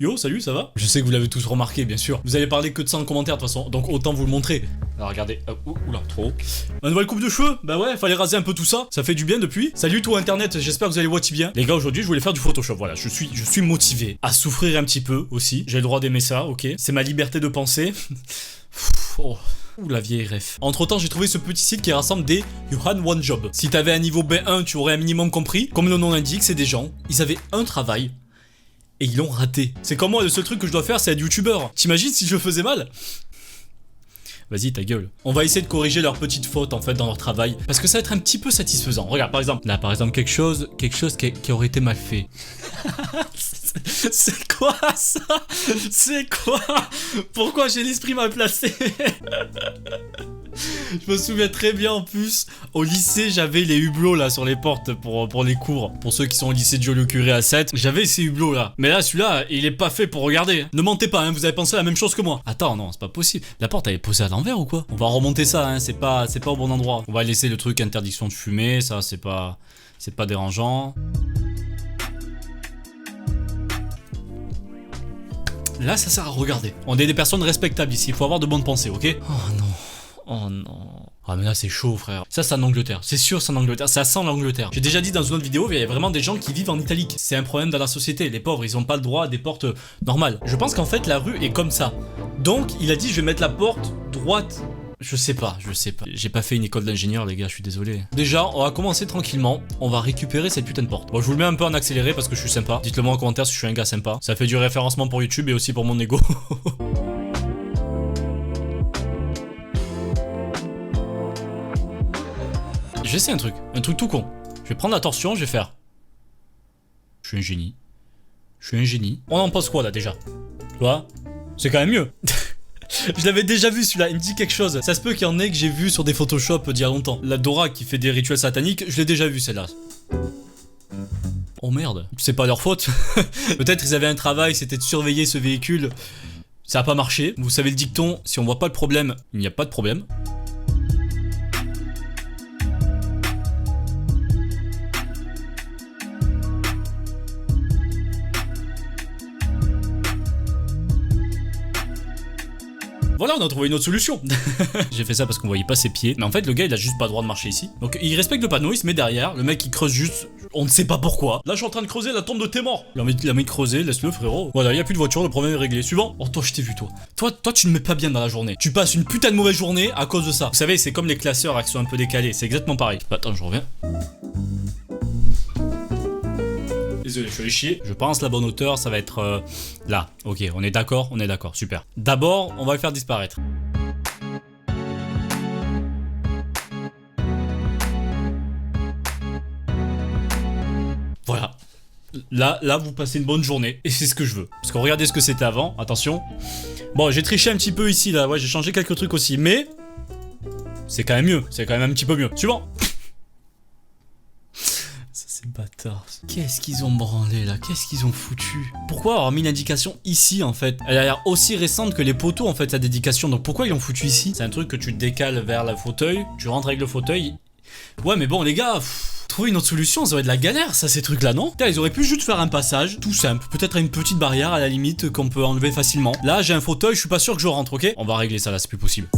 Yo, salut, ça va? Je sais que vous l'avez tous remarqué, bien sûr. Vous allez parler que de ça en commentaire, de toute façon, donc autant vous le montrer. Alors regardez, oula, trop haut. Ma nouvelle coupe de cheveux? Bah ouais, fallait raser un peu tout ça. Ça fait du bien depuis. Salut tout internet, j'espère que vous allez watch bien. Les gars, aujourd'hui, je voulais faire du Photoshop, voilà. Je suis motivé à souffrir un petit peu aussi. J'ai le droit d'aimer ça, ok. C'est ma liberté de penser. Oh. Ouh la vieille ref. Entre temps j'ai trouvé ce petit site qui rassemble des Johan One Job. Si t'avais un niveau B1 tu aurais un minimum compris. Comme le nom l'indique, c'est des gens, ils avaient un travail et ils l'ont raté. C'est comme moi, le seul truc que je dois faire c'est être youtubeur. T'imagines si je le faisais mal? Vas-y ta gueule. On va essayer de corriger leurs petites fautes en fait dans leur travail. Parce que ça va être un petit peu satisfaisant. Regarde par exemple. Là par exemple quelque chose qui aurait été mal fait. C'est quoi ça? C'est quoi? Pourquoi j'ai l'esprit mal placé? Je me souviens très bien en plus. Au lycée j'avais les hublots là sur les portes pour les cours. Pour ceux qui sont au lycée de Joliot-Curie à 7. J'avais ces hublots là. Mais là celui-là il est pas fait pour regarder. Ne mentez pas hein, vous avez pensé la même chose que moi. Attends non c'est pas possible. La porte elle est posée à l'envers ou quoi? On va remonter ça hein, c'est pas au bon endroit. On va laisser le truc interdiction de fumer. Ça c'est pas dérangeant. Là, ça sert à regarder. On est des personnes respectables ici, il faut avoir de bonnes pensées, ok? Oh non, oh non. Ah mais là c'est chaud frère. Ça c'est en Angleterre, c'est sûr c'est en Angleterre, ça sent l'Angleterre. J'ai déjà dit dans une autre vidéo, il y a vraiment des gens qui vivent en italique. C'est un problème dans la société, les pauvres ils ont pas le droit à des portes normales. Je pense qu'en fait la rue est comme ça. Donc il a dit je vais mettre la porte droite. Je sais pas. J'ai pas fait une école d'ingénieur les gars, je suis désolé. Déjà, on va commencer tranquillement. On va récupérer cette putain de porte. Bon, je vous le mets un peu en accéléré parce que je suis sympa. Dites-le moi en commentaire si je suis un gars sympa. Ça fait du référencement pour YouTube et aussi pour mon ego. J'essaie un truc tout con. Je vais prendre la torsion, je vais faire. Je suis un génie. On en pense quoi là déjà? Tu vois? C'est quand même mieux. Je l'avais déjà vu celui-là, il me dit quelque chose. Ça se peut qu'il y en ait que j'ai vu sur des Photoshop d'il y a longtemps. La Dora qui fait des rituels sataniques, je l'ai déjà vu celle-là. Oh merde, c'est pas leur faute. Peut-être ils avaient un travail, c'était de surveiller ce véhicule. Ça a pas marché. Vous savez le dicton, si on voit pas le problème, il n'y a pas de problème. Voilà, on a trouvé une autre solution. J'ai fait ça parce qu'on voyait pas ses pieds. Mais en fait, le gars, il a juste pas le droit de marcher ici. Donc, il respecte le panneau, il se met derrière. Le mec, il creuse juste. On ne sait pas pourquoi. Là, je suis en train de creuser la tombe de tes morts. Il a mis de creuser, laisse-le, frérot. Voilà, il y a plus de voiture, le problème est réglé. Suivant. Oh, toi, je t'ai vu, toi. Toi, tu ne mets pas bien dans la journée. Tu passes une putain de mauvaise journée à cause de ça. Vous savez, c'est comme les classeurs qui sont un peu décalés. C'est exactement pareil. Attends, je reviens. Désolé, je suis allé chier. Je pense la bonne hauteur, ça va être là. Ok, on est d'accord, super. D'abord, on va le faire disparaître. Voilà. Là, vous passez une bonne journée. Et c'est ce que je veux. Parce que regardez ce que c'était avant. Attention. Bon, j'ai triché un petit peu ici, là. Ouais, j'ai changé quelques trucs aussi. Mais c'est quand même mieux. C'est quand même un petit peu mieux. Suivant. Bâtard. Qu'est-ce qu'ils ont branlé là? Qu'est-ce qu'ils ont foutu? Pourquoi avoir mis une indication ici en fait? Elle a l'air aussi récente que les poteaux en fait la dédication. Donc pourquoi ils l'ont foutu ici? C'est un truc que tu décales vers le fauteuil. Tu rentres avec le fauteuil. Ouais mais bon les gars, trouver une autre solution, ça va être de la galère ça ces trucs là non? Ils auraient pu juste faire un passage tout simple. Peut-être une petite barrière à la limite qu'on peut enlever facilement. Là j'ai un fauteuil, je suis pas sûr que je rentre, ok? On va régler ça là, c'est plus possible.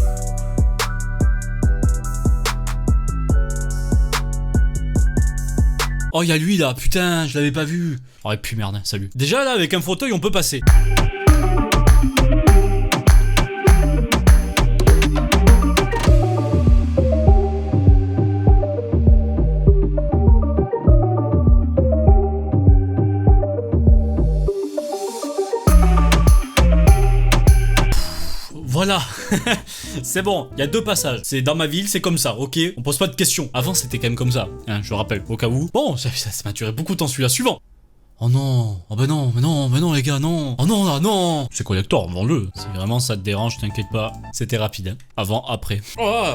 Oh, il y a lui là, putain, je l'avais pas vu. Oh, et puis merde, salut. Déjà là, avec un fauteuil, on peut passer. Voilà. C'est bon, il y a deux passages. C'est dans ma ville, c'est comme ça, ok? On pose pas de questions. Avant, c'était quand même comme ça, hein, je le rappelle, au cas où. Bon, ça m'a duré beaucoup de temps celui-là. Suivant. Oh non, oh bah non, mais non les gars, non. Oh non là, non. C'est collector, vends-le. Si vraiment ça te dérange, t'inquiète pas. C'était rapide, hein. Avant, après. Oh.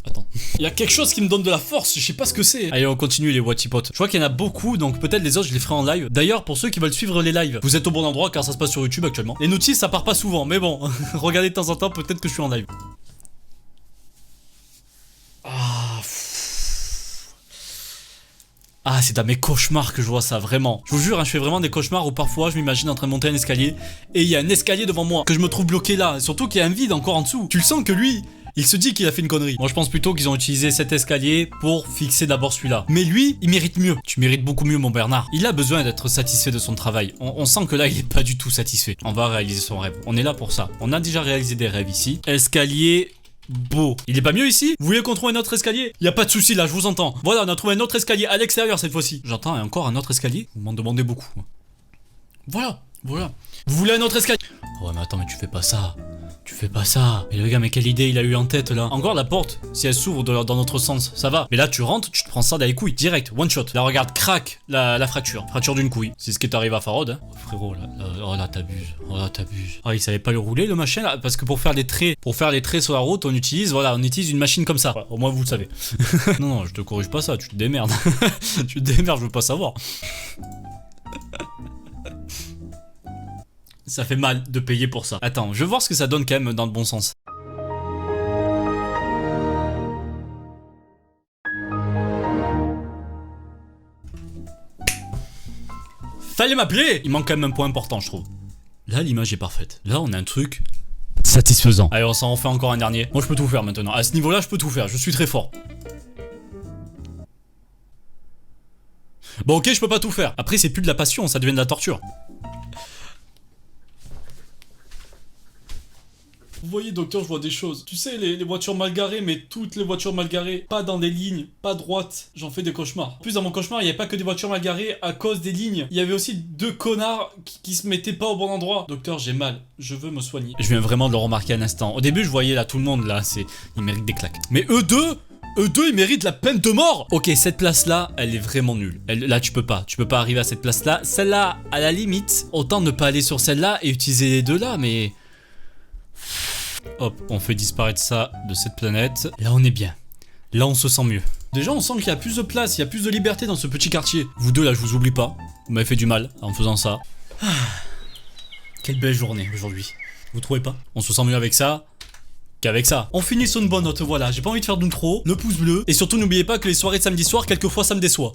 Attends. Il y a quelque chose qui me donne de la force, je sais pas ce que c'est. Allez, on continue les Watipotes. Je vois qu'il y en a beaucoup, donc peut-être les autres je les ferai en live. D'ailleurs, pour ceux qui veulent suivre les lives, vous êtes au bon endroit car ça se passe sur YouTube actuellement. Les notices ça part pas souvent, mais bon, regardez de temps en temps, peut-être que je suis en live. Ah. Ah, c'est dans mes cauchemars que je vois ça, vraiment. Je vous jure, hein, je fais vraiment des cauchemars où parfois je m'imagine en train de monter un escalier et il y a un escalier devant moi, que je me trouve bloqué là, surtout qu'il y a un vide encore en dessous. Tu le sens que lui, il se dit qu'il a fait une connerie. Moi je pense plutôt qu'ils ont utilisé cet escalier pour fixer d'abord celui-là. Mais lui, il mérite mieux. Tu mérites beaucoup mieux mon Bernard. Il a besoin d'être satisfait de son travail. On sent que là il est pas du tout satisfait. On va réaliser son rêve. On est là pour ça. On a déjà réalisé des rêves ici. Escalier... beau. Il est pas mieux ici? Vous voulez qu'on trouve un autre escalier? Y a pas de souci là, je vous entends. Voilà, on a trouvé un autre escalier à l'extérieur cette fois-ci. J'entends encore un autre escalier? Vous m'en demandez beaucoup. Voilà. Vous voulez un autre escalier? Ouais mais attends, mais tu fais pas ça. Tu fais pas ça. Mais le gars, mais quelle idée il a eu en tête là. Encore la porte, si elle s'ouvre dans notre sens, ça va. Mais là tu rentres, tu te prends ça dans les couilles, direct, one shot. Là regarde, craque la fracture. Fracture d'une couille. C'est ce qui est arrivé à Farod, hein. Oh, frérot, là t'abuses. Oh là t'abuses. Ah, il savait pas le rouler le machin là. Parce que pour faire les traits sur la route, on utilise une machine comme ça. Ouais, au moins vous le savez. non, je te corrige pas ça, tu te démerdes. Tu te démerdes, je veux pas savoir. Ça fait mal de payer pour ça. Attends, je veux voir ce que ça donne quand même dans le bon sens. Fallait m'appeler! Il manque quand même un point important, je trouve. Là, l'image est parfaite. Là, on a un truc satisfaisant. Allez, on s'en refait encore un dernier. Moi, je peux tout faire maintenant. À ce niveau-là, je peux tout faire. Je suis très fort. Bon, ok, je peux pas tout faire. Après, c'est plus de la passion, ça devient de la torture. Vous voyez, docteur, je vois des choses. Tu sais, les voitures mal garées, mais toutes les voitures mal garées, pas dans des lignes, pas droites. J'en fais des cauchemars. En plus, dans mon cauchemar, il n'y avait pas que des voitures mal garées à cause des lignes. Il y avait aussi deux connards qui se mettaient pas au bon endroit. Docteur, j'ai mal. Je veux me soigner. Je viens vraiment de le remarquer un instant. Au début, je voyais là tout le monde, là, ils méritent des claques. Mais eux deux, ils méritent la peine de mort. Ok, cette place-là, elle est vraiment nulle. Là, tu peux pas arriver à cette place-là. Celle-là, à la limite, autant ne pas aller sur celle-là et utiliser les deux là, mais... Hop, on fait disparaître ça de cette planète. Là, on est bien. Là, on se sent mieux. Déjà, on sent qu'il y a plus de place, il y a plus de liberté dans ce petit quartier. Vous deux, là, je vous oublie pas. Vous m'avez fait du mal en faisant ça. Ah, quelle belle journée aujourd'hui. Vous trouvez pas? On se sent mieux avec ça qu'avec ça. On finit sur une bonne note, voilà. J'ai pas envie de faire d'outro. Le pouce bleu. Et surtout, n'oubliez pas que les soirées de samedi soir, quelquefois, ça me déçoit.